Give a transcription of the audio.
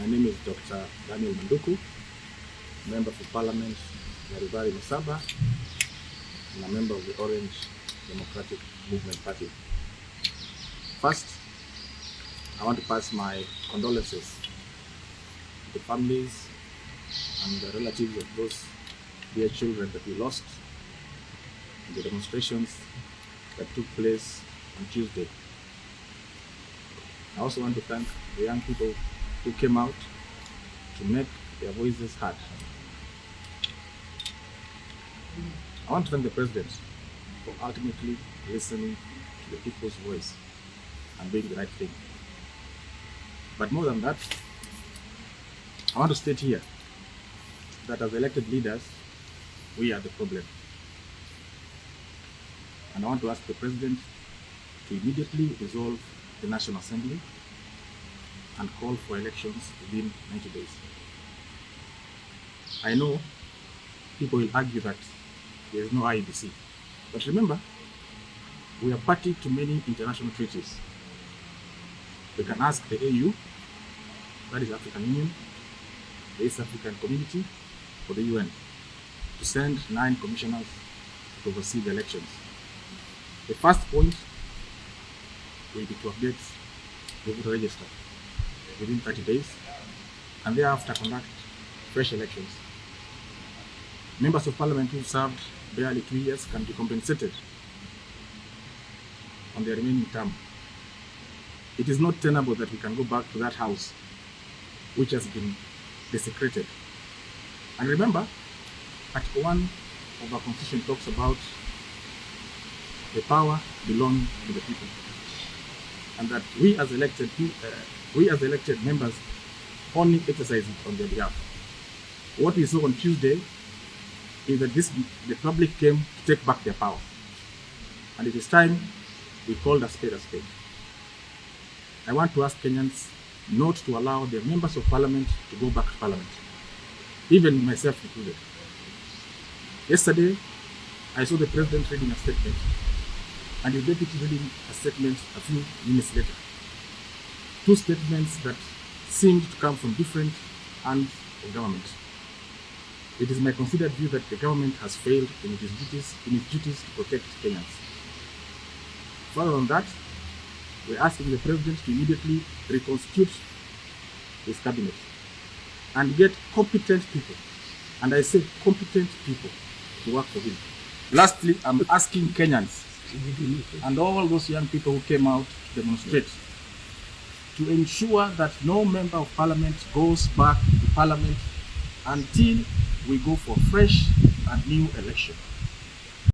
My name is Dr. Daniel Manduku, Member for Parliament, Yaribari Masaba, and a member of the Orange Democratic Movement Party. First, I want to pass my condolences to the families and the relatives of those dear children that we lost in the demonstrations that took place on Tuesday. I also want to thank the young people who came out to make their voices heard. I want to thank the President for ultimately listening to the people's voice and doing the right thing. But more than that, I want to state here that as elected leaders, we are the problem. And I want to ask the President to immediately dissolve the National Assembly and call for elections within 90 days. I know people will argue that there is no IEBC, but remember, we are party to many international treaties. We can ask the AU, that is African Union, the East African Community, or the UN, to send 9 commissioners to oversee the elections. The first point will be to update the voter register within 30 days, and thereafter conduct fresh elections. Members of Parliament who served barely 2 years can be compensated on their remaining term. It is not tenable that we can go back to that house which has been desecrated. And remember, Article 1 of our Constitution talks about the power belonging to the people, and that we as elected members only exercise it on their behalf. What we saw on Tuesday is that the public came to take back their power, and it is time we called a spade a spade. I want to ask Kenyans not to allow their members of Parliament to go back to Parliament, even myself included. Yesterday, I saw the President reading a statement, and his deputy reading a statement a few minutes later. 2 statements that seemed to come from different arms of government. It is my considered view that the government has failed in its duties to protect Kenyans. Further than that, we're asking the President to immediately reconstitute his cabinet and get competent people, and I say competent people, to work for him. Lastly, I'm asking Kenyans and all those young people who came out to demonstrate to ensure that no member of Parliament goes back to Parliament until we go for fresh and new election.